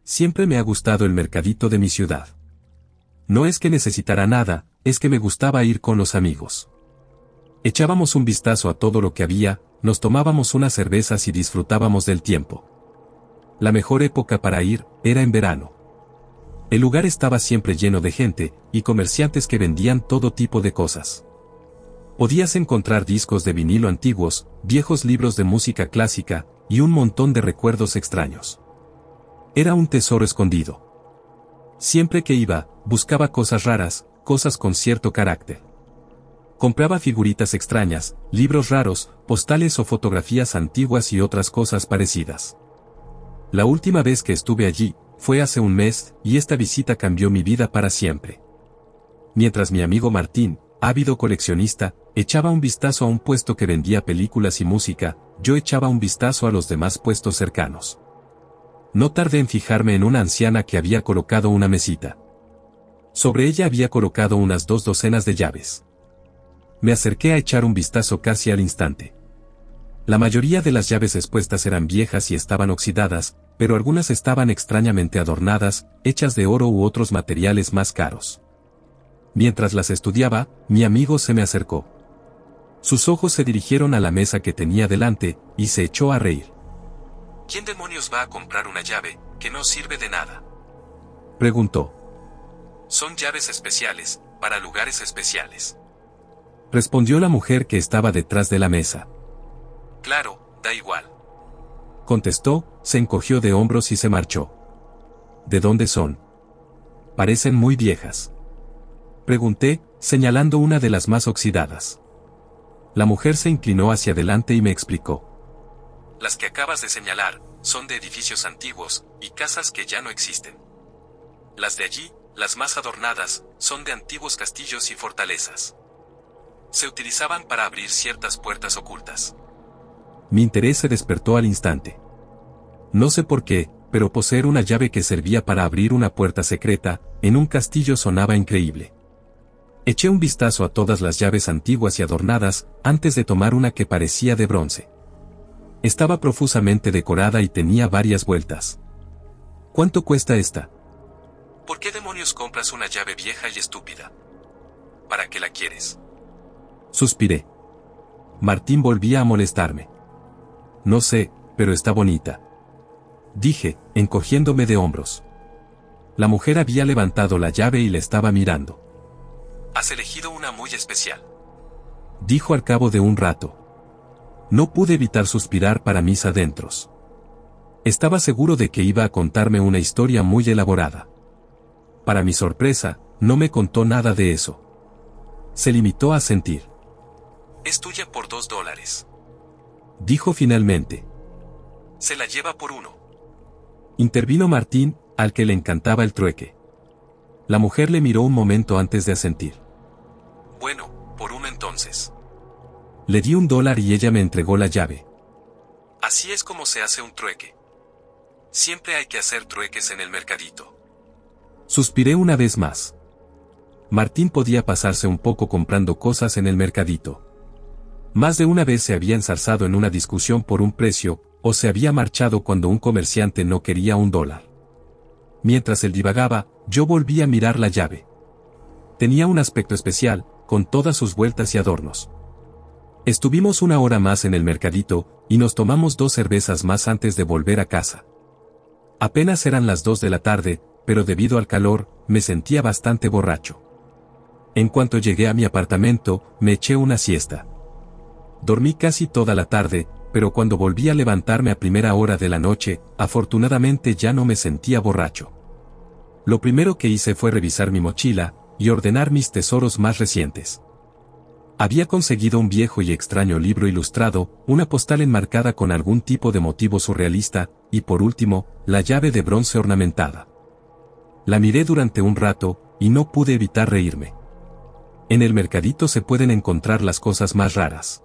Siempre me ha gustado el mercadito de mi ciudad. No es que necesitara nada, es que me gustaba ir con los amigos. Echábamos un vistazo a todo lo que había, nos tomábamos unas cervezas y disfrutábamos del tiempo. La mejor época para ir era en verano. El lugar estaba siempre lleno de gente, y comerciantes que vendían todo tipo de cosas. Podías encontrar discos de vinilo antiguos, viejos libros de música clásica, y un montón de recuerdos extraños. Era un tesoro escondido. Siempre que iba, buscaba cosas raras, cosas con cierto carácter. Compraba figuritas extrañas, libros raros, postales o fotografías antiguas y otras cosas parecidas. La última vez que estuve allí, fue hace un mes, y esta visita cambió mi vida para siempre. Mientras mi amigo Martín, ávido coleccionista, echaba un vistazo a un puesto que vendía películas y música, yo echaba un vistazo a los demás puestos cercanos. No tardé en fijarme en una anciana que había colocado una mesita. Sobre ella había colocado unas 2 docenas de llaves. Me acerqué a echar un vistazo casi al instante. La mayoría de las llaves expuestas eran viejas y estaban oxidadas, pero algunas estaban extrañamente adornadas, hechas de oro u otros materiales más caros. Mientras las estudiaba, mi amigo se me acercó. Sus ojos se dirigieron a la mesa que tenía delante, y se echó a reír. ¿Quién demonios va a comprar una llave, que no sirve de nada?, preguntó. Son llaves especiales, para lugares especiales, respondió la mujer que estaba detrás de la mesa. Claro, da igual, contestó, se encogió de hombros y se marchó. ¿De dónde son? Parecen muy viejas, pregunté, señalando una de las más oxidadas. La mujer se inclinó hacia adelante y me explicó. Las que acabas de señalar, son de edificios antiguos, y casas que ya no existen. Las de allí, las más adornadas, son de antiguos castillos y fortalezas. Se utilizaban para abrir ciertas puertas ocultas. Mi interés se despertó al instante. No sé por qué, pero poseer una llave que servía para abrir una puerta secreta, en un castillo sonaba increíble. Eché un vistazo a todas las llaves antiguas y adornadas, antes de tomar una que parecía de bronce. Estaba profusamente decorada y tenía varias vueltas. ¿Cuánto cuesta esta? ¿Por qué demonios compras una llave vieja y estúpida? ¿Para qué la quieres?, suspiré. Martín volvía a molestarme. No sé, pero está bonita, dije, encogiéndome de hombros. La mujer había levantado la llave y la estaba mirando. Has elegido una muy especial, dijo al cabo de un rato. No pude evitar suspirar para mis adentros. Estaba seguro de que iba a contarme una historia muy elaborada. Para mi sorpresa, no me contó nada de eso. Se limitó a sentir. Es tuya por $2, dijo finalmente. Se la lleva por 1. Intervino Martín, al que le encantaba el trueque. La mujer le miró un momento antes de asentir. Bueno, por 1 entonces. Le di $1 y ella me entregó la llave. Así es como se hace un trueque. Siempre hay que hacer trueques en el mercadito. Suspiré una vez más. Martín podía pasarse un poco comprando cosas en el mercadito. Más de una vez se había enzarzado en una discusión por un precio, o se había marchado cuando un comerciante no quería $1. Mientras él divagaba, yo volví a mirar la llave. Tenía un aspecto especial, con todas sus vueltas y adornos. Estuvimos 1 hora más en el mercadito, y nos tomamos 2 cervezas más antes de volver a casa. Apenas eran las 2 de la tarde, pero debido al calor, me sentía bastante borracho. En cuanto llegué a mi apartamento, me eché una siesta. Dormí casi toda la tarde, pero cuando volví a levantarme a primera hora de la noche, afortunadamente ya no me sentía borracho. Lo primero que hice fue revisar mi mochila, y ordenar mis tesoros más recientes. Había conseguido un viejo y extraño libro ilustrado, una postal enmarcada con algún tipo de motivo surrealista, y por último, la llave de bronce ornamentada. La miré durante un rato, y no pude evitar reírme. En el mercadito se pueden encontrar las cosas más raras.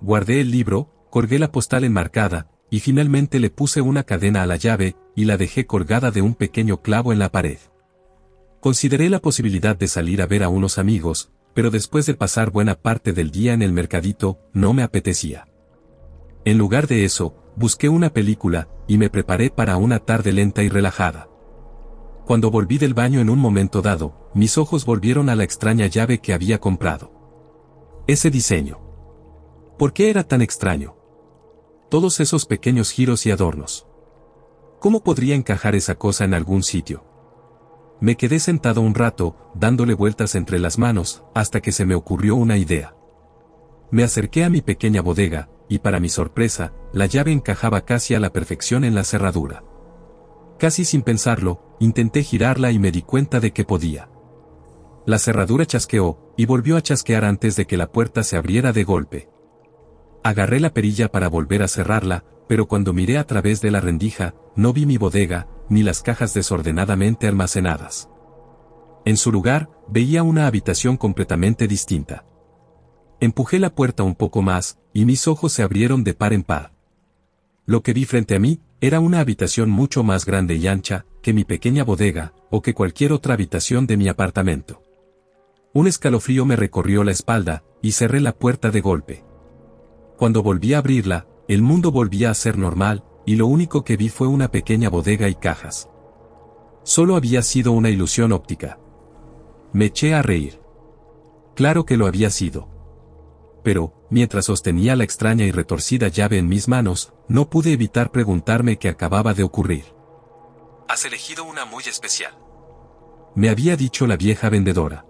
Guardé el libro, colgué la postal enmarcada, y finalmente le puse una cadena a la llave, y la dejé colgada de un pequeño clavo en la pared. Consideré la posibilidad de salir a ver a unos amigos, pero después de pasar buena parte del día en el mercadito, no me apetecía. En lugar de eso, busqué una película, y me preparé para una tarde lenta y relajada. Cuando volví del baño en un momento dado, mis ojos volvieron a la extraña llave que había comprado. Ese diseño. ¿Por qué era tan extraño? Todos esos pequeños giros y adornos. ¿Cómo podría encajar esa cosa en algún sitio? Me quedé sentado un rato, dándole vueltas entre las manos, hasta que se me ocurrió una idea. Me acerqué a mi pequeña bodega, y para mi sorpresa, la llave encajaba casi a la perfección en la cerradura. Casi sin pensarlo, intenté girarla y me di cuenta de que podía. La cerradura chasqueó, y volvió a chasquear antes de que la puerta se abriera de golpe. Agarré la perilla para volver a cerrarla, pero cuando miré a través de la rendija, no vi mi bodega, ni las cajas desordenadamente almacenadas. En su lugar, veía una habitación completamente distinta. Empujé la puerta un poco más, y mis ojos se abrieron de par en par. Lo que vi frente a mí, era una habitación mucho más grande y ancha, que mi pequeña bodega, o que cualquier otra habitación de mi apartamento. Un escalofrío me recorrió la espalda, y cerré la puerta de golpe. Cuando volví a abrirla, el mundo volvía a ser normal, y lo único que vi fue una pequeña bodega y cajas. Solo había sido una ilusión óptica. Me eché a reír. Claro que lo había sido. Pero, mientras sostenía la extraña y retorcida llave en mis manos, no pude evitar preguntarme qué acababa de ocurrir. «Has elegido una muy especial», me había dicho la vieja vendedora.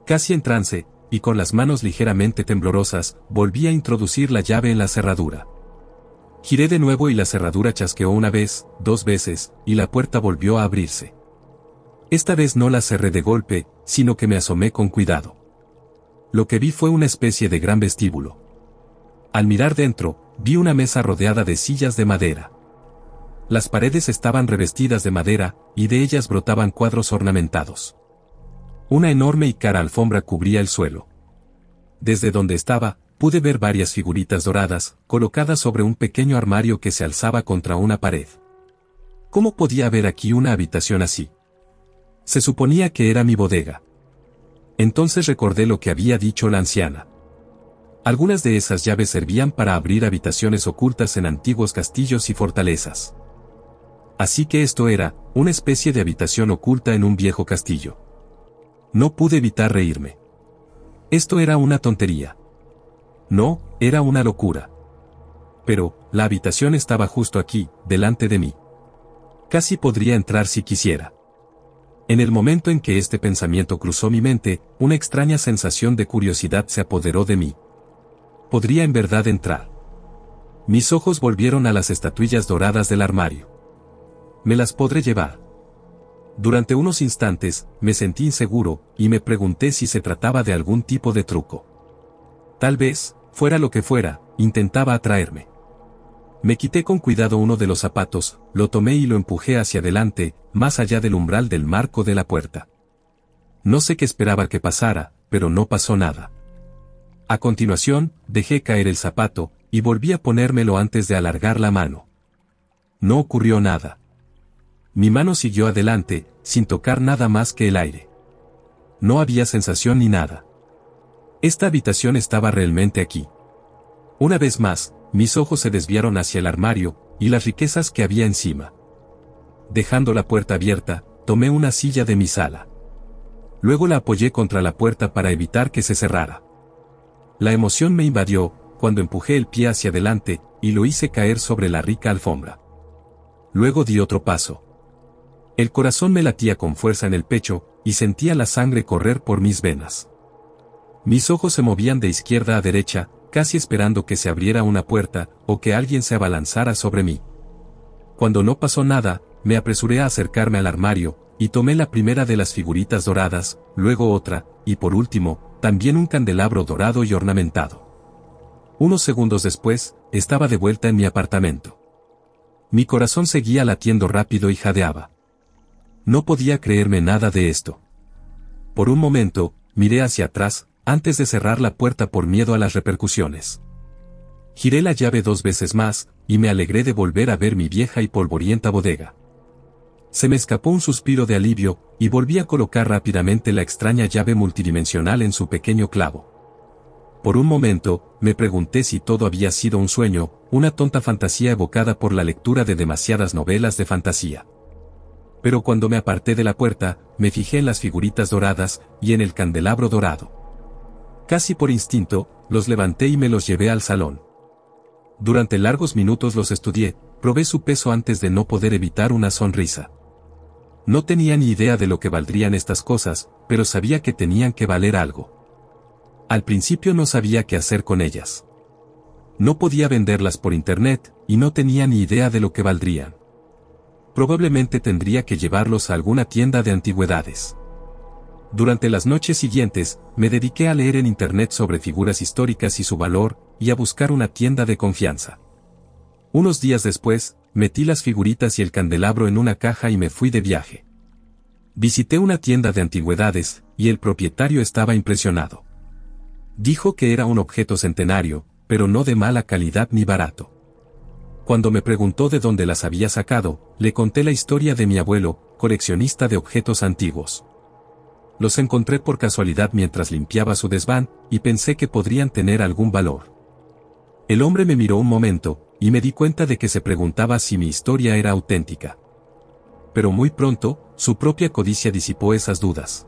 Casi en trance, y con las manos ligeramente temblorosas, volví a introducir la llave en la cerradura. Giré de nuevo y la cerradura chasqueó una vez, 2 veces, y la puerta volvió a abrirse. Esta vez no la cerré de golpe, sino que me asomé con cuidado. Lo que vi fue una especie de gran vestíbulo. Al mirar dentro, vi una mesa rodeada de sillas de madera. Las paredes estaban revestidas de madera, y de ellas brotaban cuadros ornamentados. Una enorme y cara alfombra cubría el suelo. Desde donde estaba, pude ver varias figuritas doradas, colocadas sobre un pequeño armario que se alzaba contra una pared. ¿Cómo podía haber aquí una habitación así? Se suponía que era mi bodega. Entonces recordé lo que había dicho la anciana. Algunas de esas llaves servían para abrir habitaciones ocultas en antiguos castillos y fortalezas. Así que esto era, una especie de habitación oculta en un viejo castillo. No pude evitar reírme. Esto era una tontería. No, era una locura. Pero, la habitación estaba justo aquí, delante de mí. Casi podría entrar si quisiera. En el momento en que este pensamiento cruzó mi mente, una extraña sensación de curiosidad se apoderó de mí. ¿Podría en verdad entrar? Mis ojos volvieron a las estatuillas doradas del armario. ¿Me las podré llevar? Durante unos instantes, me sentí inseguro, y me pregunté si se trataba de algún tipo de truco. Tal vez, fuera lo que fuera, intentaba atraerme. Me quité con cuidado uno de los zapatos, lo tomé y lo empujé hacia adelante, más allá del umbral del marco de la puerta. No sé qué esperaba que pasara, pero no pasó nada. A continuación, dejé caer el zapato, y volví a ponérmelo antes de alargar la mano. No ocurrió nada. Mi mano siguió adelante, sin tocar nada más que el aire. No había sensación ni nada. Esta habitación estaba realmente aquí. Una vez más, mis ojos se desviaron hacia el armario, y las riquezas que había encima. Dejando la puerta abierta, tomé una silla de mi sala. Luego la apoyé contra la puerta para evitar que se cerrara. La emoción me invadió, cuando empujé el pie hacia adelante, y lo hice caer sobre la rica alfombra. Luego di otro paso. El corazón me latía con fuerza en el pecho, y sentía la sangre correr por mis venas. Mis ojos se movían de izquierda a derecha, casi esperando que se abriera una puerta, o que alguien se abalanzara sobre mí. Cuando no pasó nada, me apresuré a acercarme al armario, y tomé la primera de las figuritas doradas, luego otra, y por último, también un candelabro dorado y ornamentado. Unos segundos después, estaba de vuelta en mi apartamento. Mi corazón seguía latiendo rápido y jadeaba. No podía creerme nada de esto. Por un momento, miré hacia atrás, antes de cerrar la puerta por miedo a las repercusiones. Giré la llave 2 veces más, y me alegré de volver a ver mi vieja y polvorienta bodega. Se me escapó un suspiro de alivio, y volví a colocar rápidamente la extraña llave multidimensional en su pequeño clavo. Por un momento, me pregunté si todo había sido un sueño, una tonta fantasía evocada por la lectura de demasiadas novelas de fantasía. Pero cuando me aparté de la puerta, me fijé en las figuritas doradas y en el candelabro dorado. Casi por instinto, los levanté y me los llevé al salón. Durante largos minutos los estudié, probé su peso antes de no poder evitar una sonrisa. No tenía ni idea de lo que valdrían estas cosas, pero sabía que tenían que valer algo. Al principio no sabía qué hacer con ellas. No podía venderlas por internet, y no tenía ni idea de lo que valdrían. Probablemente tendría que llevarlos a alguna tienda de antigüedades. Durante las noches siguientes, me dediqué a leer en internet sobre figuras históricas y su valor, y a buscar una tienda de confianza. Unos días después, metí las figuritas y el candelabro en una caja y me fui de viaje. Visité una tienda de antigüedades, y el propietario estaba impresionado. Dijo que era un objeto centenario, pero no de mala calidad ni barato. Cuando me preguntó de dónde las había sacado, le conté la historia de mi abuelo, coleccionista de objetos antiguos. Los encontré por casualidad mientras limpiaba su desván, y pensé que podrían tener algún valor. El hombre me miró un momento, y me di cuenta de que se preguntaba si mi historia era auténtica. Pero muy pronto, su propia codicia disipó esas dudas.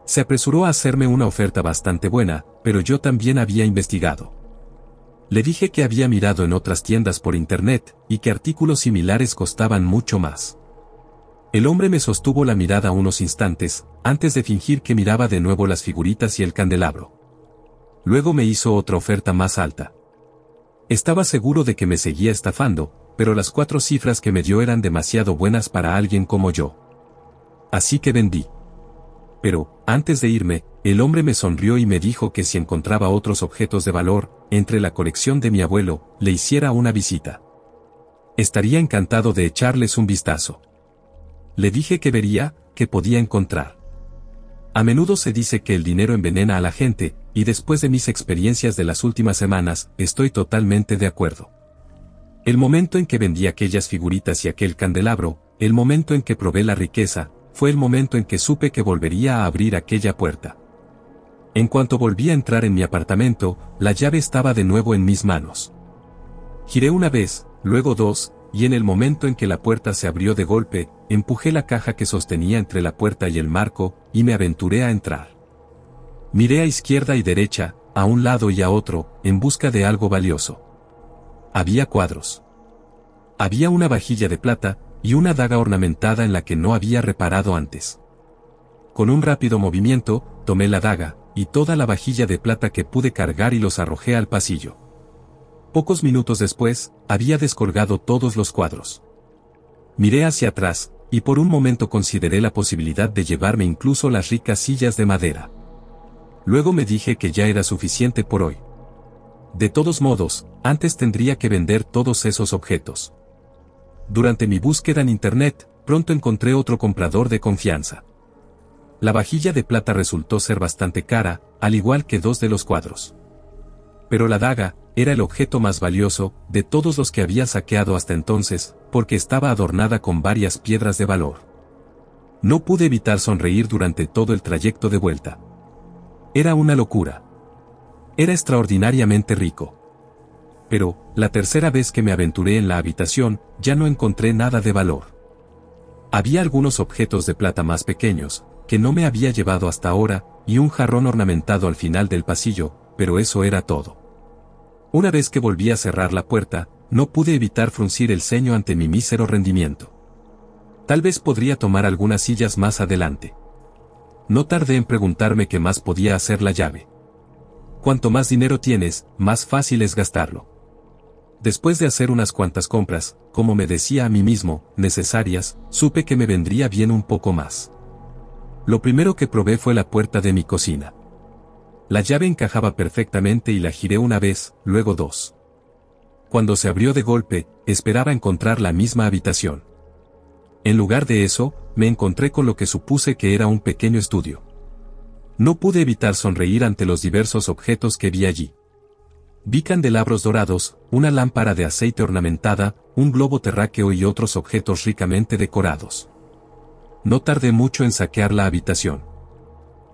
Se apresuró a hacerme una oferta bastante buena, pero yo también había investigado. Le dije que había mirado en otras tiendas por internet, y que artículos similares costaban mucho más. El hombre me sostuvo la mirada unos instantes, antes de fingir que miraba de nuevo las figuritas y el candelabro. Luego me hizo otra oferta más alta. Estaba seguro de que me seguía estafando, pero las 4 cifras que me dio eran demasiado buenas para alguien como yo. Así que vendí. Pero, antes de irme, el hombre me sonrió y me dijo que si encontraba otros objetos de valor, entre la colección de mi abuelo, le hiciera una visita. Estaría encantado de echarles un vistazo. Le dije que vería, que podía encontrar. A menudo se dice que el dinero envenena a la gente, y después de mis experiencias de las últimas semanas, estoy totalmente de acuerdo. El momento en que vendí aquellas figuritas y aquel candelabro, el momento en que probé la riqueza, fue el momento en que supe que volvería a abrir aquella puerta. En cuanto volví a entrar en mi apartamento, la llave estaba de nuevo en mis manos. Giré una vez, luego 2, y en el momento en que la puerta se abrió de golpe, empujé la caja que sostenía entre la puerta y el marco, y me aventuré a entrar. Miré a izquierda y derecha, a un lado y a otro, en busca de algo valioso. Había cuadros. Había una vajilla de plata, y una daga ornamentada en la que no había reparado antes. Con un rápido movimiento, tomé la daga, y toda la vajilla de plata que pude cargar y los arrojé al pasillo. Pocos minutos después, había descolgado todos los cuadros. Miré hacia atrás, y por un momento consideré la posibilidad de llevarme incluso las ricas sillas de madera. Luego me dije que ya era suficiente por hoy. De todos modos, antes tendría que vender todos esos objetos. Durante mi búsqueda en internet, pronto encontré otro comprador de confianza. La vajilla de plata resultó ser bastante cara, al igual que 2 de los cuadros. Pero la daga era el objeto más valioso de todos los que había saqueado hasta entonces, porque estaba adornada con varias piedras de valor. No pude evitar sonreír durante todo el trayecto de vuelta. Era una locura. Era extraordinariamente rico. Pero, la tercera vez que me aventuré en la habitación, ya no encontré nada de valor. Había algunos objetos de plata más pequeños, que no me había llevado hasta ahora, y un jarrón ornamentado al final del pasillo, pero eso era todo. Una vez que volví a cerrar la puerta, no pude evitar fruncir el ceño ante mi mísero rendimiento. Tal vez podría tomar algunas sillas más adelante. No tardé en preguntarme qué más podía hacer la llave. Cuanto más dinero tienes, más fácil es gastarlo. Después de hacer unas cuantas compras, como me decía a mí mismo, necesarias, supe que me vendría bien un poco más. Lo primero que probé fue la puerta de mi cocina. La llave encajaba perfectamente y la giré una vez, luego 2. Cuando se abrió de golpe, esperaba encontrar la misma habitación. En lugar de eso, me encontré con lo que supuse que era un pequeño estudio. No pude evitar sonreír ante los diversos objetos que vi allí. Vi candelabros dorados, una lámpara de aceite ornamentada, un globo terráqueo y otros objetos ricamente decorados. No tardé mucho en saquear la habitación.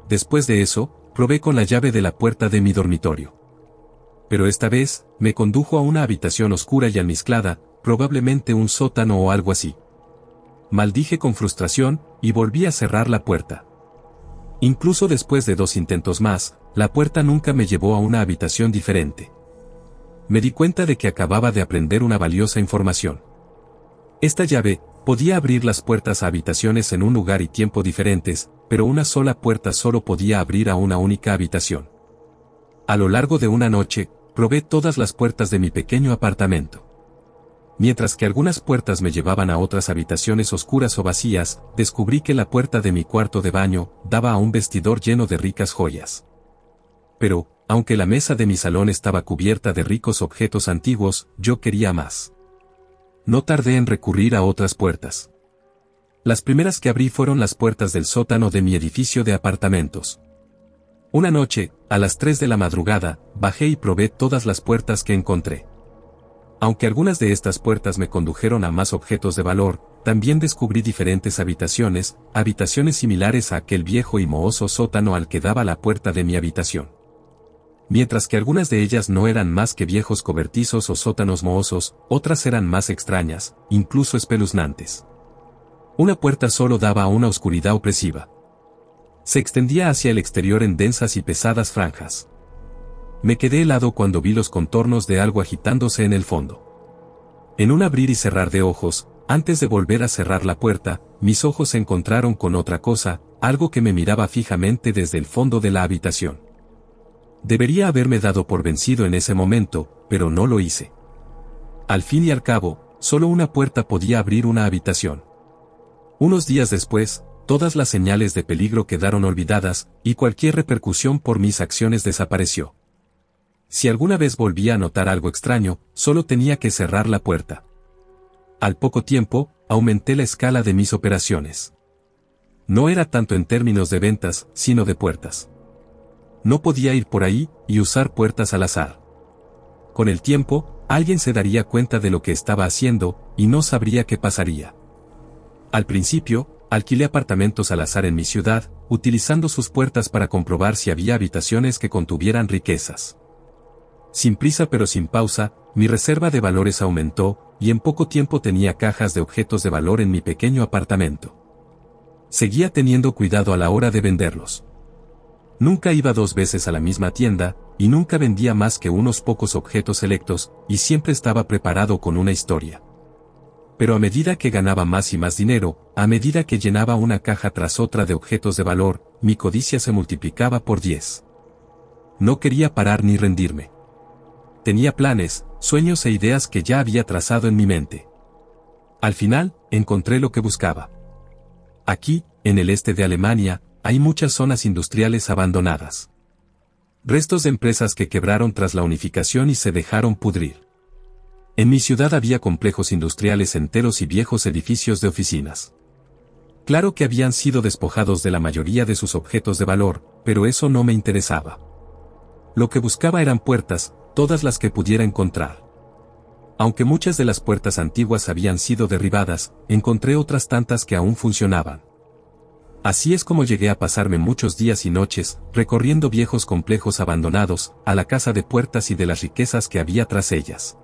Después de eso, probé con la llave de la puerta de mi dormitorio. Pero esta vez, me condujo a una habitación oscura y almizclada, probablemente un sótano o algo así. Maldije con frustración, y volví a cerrar la puerta. Incluso después de 2 intentos más, la puerta nunca me llevó a una habitación diferente. Me di cuenta de que acababa de aprender una valiosa información. Esta llave podía abrir las puertas a habitaciones en un lugar y tiempo diferentes, pero una sola puerta solo podía abrir a una única habitación. A lo largo de una noche, probé todas las puertas de mi pequeño apartamento. Mientras que algunas puertas me llevaban a otras habitaciones oscuras o vacías, descubrí que la puerta de mi cuarto de baño daba a un vestidor lleno de ricas joyas. Pero, aunque la mesa de mi salón estaba cubierta de ricos objetos antiguos, yo quería más. No tardé en recurrir a otras puertas. Las primeras que abrí fueron las puertas del sótano de mi edificio de apartamentos. Una noche, a las 3 de la madrugada, bajé y probé todas las puertas que encontré. Aunque algunas de estas puertas me condujeron a más objetos de valor, también descubrí diferentes habitaciones similares a aquel viejo y mohoso sótano al que daba la puerta de mi habitación. Mientras que algunas de ellas no eran más que viejos cobertizos o sótanos mohosos, otras eran más extrañas, incluso espeluznantes. Una puerta solo daba a una oscuridad opresiva. Se extendía hacia el exterior en densas y pesadas franjas. Me quedé helado cuando vi los contornos de algo agitándose en el fondo. En un abrir y cerrar de ojos, antes de volver a cerrar la puerta, mis ojos se encontraron con otra cosa, algo que me miraba fijamente desde el fondo de la habitación. Debería haberme dado por vencido en ese momento, pero no lo hice. Al fin y al cabo, solo una puerta podía abrir una habitación. Unos días después, todas las señales de peligro quedaron olvidadas, y cualquier repercusión por mis acciones desapareció. Si alguna vez volvía a notar algo extraño, solo tenía que cerrar la puerta. Al poco tiempo, aumenté la escala de mis operaciones. No era tanto en términos de ventas, sino de puertas. No podía ir por ahí y usar puertas al azar. Con el tiempo, alguien se daría cuenta de lo que estaba haciendo, y no sabría qué pasaría. Al principio, alquilé apartamentos al azar en mi ciudad, utilizando sus puertas para comprobar si había habitaciones que contuvieran riquezas. Sin prisa pero sin pausa, mi reserva de valores aumentó, y en poco tiempo tenía cajas de objetos de valor en mi pequeño apartamento. Seguía teniendo cuidado a la hora de venderlos. Nunca iba 2 veces a la misma tienda, y nunca vendía más que unos pocos objetos selectos, y siempre estaba preparado con una historia. Pero a medida que ganaba más y más dinero, a medida que llenaba una caja tras otra de objetos de valor, mi codicia se multiplicaba por 10. No quería parar ni rendirme. Tenía planes, sueños e ideas que ya había trazado en mi mente. Al final, encontré lo que buscaba. Aquí, en el este de Alemania, hay muchas zonas industriales abandonadas. Restos de empresas que quebraron tras la unificación y se dejaron pudrir. En mi ciudad había complejos industriales enteros y viejos edificios de oficinas. Claro que habían sido despojados de la mayoría de sus objetos de valor, pero eso no me interesaba. Lo que buscaba eran puertas, todas las que pudiera encontrar. Aunque muchas de las puertas antiguas habían sido derribadas, encontré otras tantas que aún funcionaban. Así es como llegué a pasarme muchos días y noches, recorriendo viejos complejos abandonados, a la caza de puertas y de las riquezas que había tras ellas.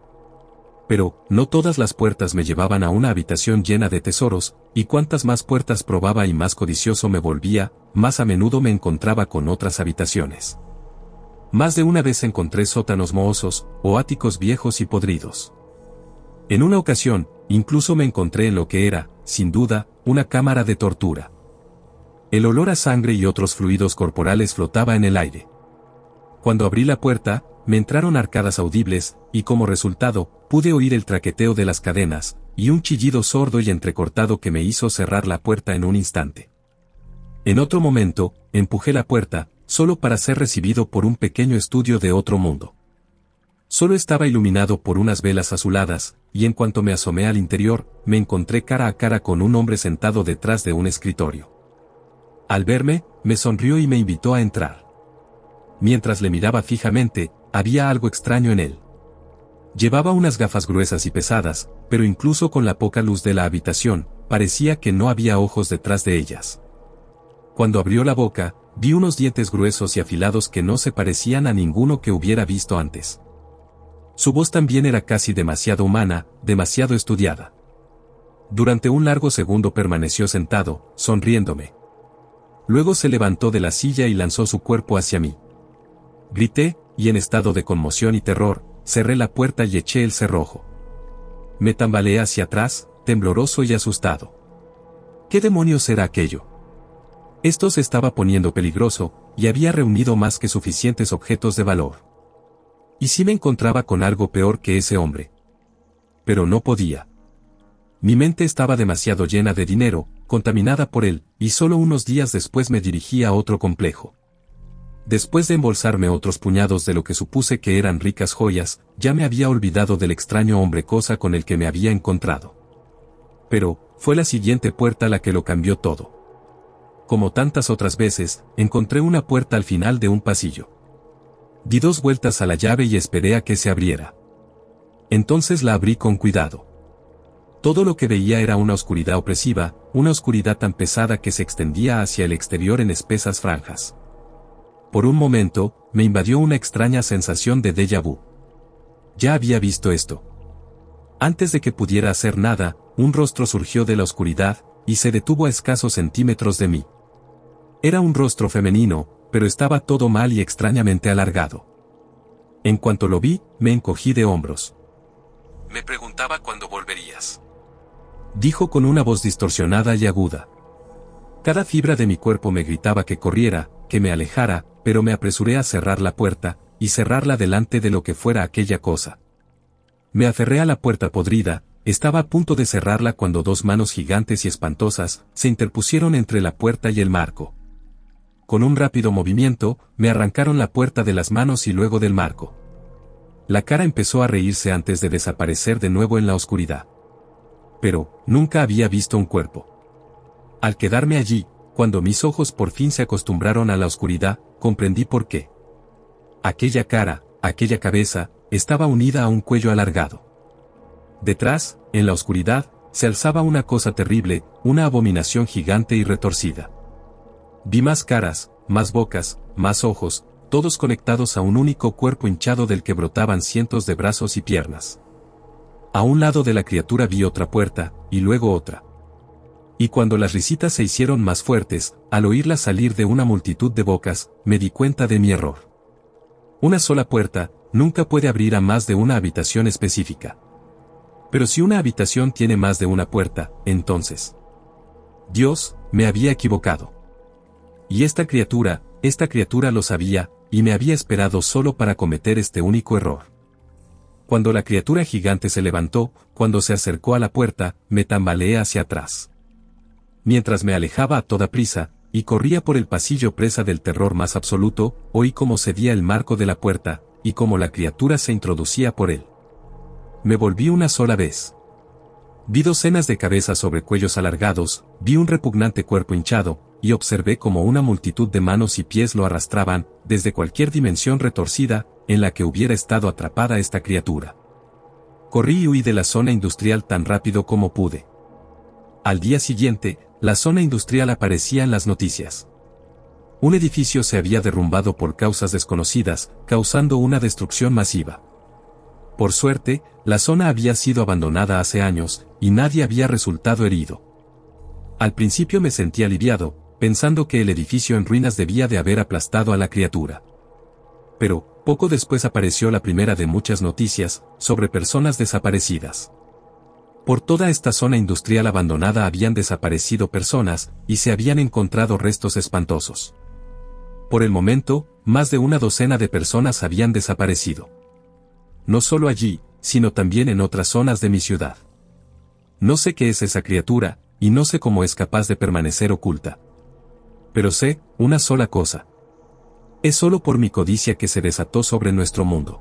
Pero, no todas las puertas me llevaban a una habitación llena de tesoros, y cuantas más puertas probaba y más codicioso me volvía, más a menudo me encontraba con otras habitaciones. Más de una vez encontré sótanos mohosos, o áticos viejos y podridos. En una ocasión, incluso me encontré en lo que era, sin duda, una cámara de tortura. El olor a sangre y otros fluidos corporales flotaba en el aire. Cuando abrí la puerta, me entraron arcadas audibles, y como resultado, pude oír el traqueteo de las cadenas, y un chillido sordo y entrecortado que me hizo cerrar la puerta en un instante. En otro momento, empujé la puerta, solo para ser recibido por un pequeño estudio de otro mundo. Solo estaba iluminado por unas velas azuladas, y en cuanto me asomé al interior, me encontré cara a cara con un hombre sentado detrás de un escritorio. Al verme, me sonrió y me invitó a entrar. Mientras le miraba fijamente, había algo extraño en él. Llevaba unas gafas gruesas y pesadas, pero incluso con la poca luz de la habitación, parecía que no había ojos detrás de ellas. Cuando abrió la boca, Vi unos dientes gruesos y afilados que no se parecían a ninguno que hubiera visto antes. Su voz también era casi demasiado humana, demasiado estudiada. Durante un largo segundo permaneció sentado, sonriéndome. Luego se levantó de la silla y lanzó su cuerpo hacia mí. Grité, y en estado de conmoción y terror, cerré la puerta y eché el cerrojo. Me tambaleé hacia atrás, tembloroso y asustado. ¿Qué demonios era aquello? Esto se estaba poniendo peligroso, y había reunido más que suficientes objetos de valor. ¿Y si me encontraba con algo peor que ese hombre? Pero no podía. Mi mente estaba demasiado llena de dinero, contaminada por él, y solo unos días después me dirigí a otro complejo. Después de embolsarme otros puñados de lo que supuse que eran ricas joyas, ya me había olvidado del extraño hombre cosa con el que me había encontrado. Pero, fue la siguiente puerta la que lo cambió todo. Como tantas otras veces, encontré una puerta al final de un pasillo. Di 2 vueltas a la llave y esperé a que se abriera. Entonces la abrí con cuidado. Todo lo que veía era una oscuridad opresiva, una oscuridad tan pesada que se extendía hacia el exterior en espesas franjas. Por un momento, me invadió una extraña sensación de déjà vu. Ya había visto esto. Antes de que pudiera hacer nada, un rostro surgió de la oscuridad, y se detuvo a escasos centímetros de mí. Era un rostro femenino, pero estaba todo mal y extrañamente alargado. En cuanto lo vi, me encogí de hombros. Me preguntaba cuándo volverías. Dijo con una voz distorsionada y aguda. Cada fibra de mi cuerpo me gritaba que corriera, que me alejara, pero me apresuré a cerrar la puerta, y cerrarla delante de lo que fuera aquella cosa. Me aferré a la puerta podrida, estaba a punto de cerrarla cuando 2 manos gigantes y espantosas se interpusieron entre la puerta y el marco. Con un rápido movimiento, me arrancaron la puerta de las manos y luego del marco. La cara empezó a reírse antes de desaparecer de nuevo en la oscuridad. Pero, nunca había visto un cuerpo. Al quedarme allí, cuando mis ojos por fin se acostumbraron a la oscuridad, comprendí por qué. Aquella cara, aquella cabeza, estaba unida a un cuello alargado. Detrás, en la oscuridad, se alzaba una cosa terrible, una abominación gigante y retorcida. Vi más caras, más bocas, más ojos, todos conectados a un único cuerpo hinchado del que brotaban cientos de brazos y piernas. A un lado de la criatura vi otra puerta, y luego otra. Y cuando las risitas se hicieron más fuertes, al oírlas salir de una multitud de bocas, me di cuenta de mi error. Una sola puerta, nunca puede abrir a más de una habitación específica. Pero si una habitación tiene más de una puerta, entonces... Dios, me había equivocado. Y esta criatura lo sabía, y me había esperado solo para cometer este único error. Cuando la criatura gigante se levantó, cuando se acercó a la puerta, me tambaleé hacia atrás. Mientras me alejaba a toda prisa, y corría por el pasillo presa del terror más absoluto, oí cómo cedía el marco de la puerta, y cómo la criatura se introducía por él. Me volví una sola vez. Vi docenas de cabezas sobre cuellos alargados, vi un repugnante cuerpo hinchado, y observé cómo una multitud de manos y pies lo arrastraban, desde cualquier dimensión retorcida, en la que hubiera estado atrapada esta criatura. Corrí y huí de la zona industrial tan rápido como pude. Al día siguiente, la zona industrial aparecía en las noticias. Un edificio se había derrumbado por causas desconocidas, causando una destrucción masiva. Por suerte, la zona había sido abandonada hace años, y nadie había resultado herido. Al principio me sentí aliviado, pensando que el edificio en ruinas debía de haber aplastado a la criatura. Pero, poco después apareció la primera de muchas noticias, sobre personas desaparecidas. Por toda esta zona industrial abandonada habían desaparecido personas, y se habían encontrado restos espantosos. Por el momento, más de una docena de personas habían desaparecido. No solo allí, sino también en otras zonas de mi ciudad. No sé qué es esa criatura, y no sé cómo es capaz de permanecer oculta. Pero sé, una sola cosa. Es solo por mi codicia que se desató sobre nuestro mundo.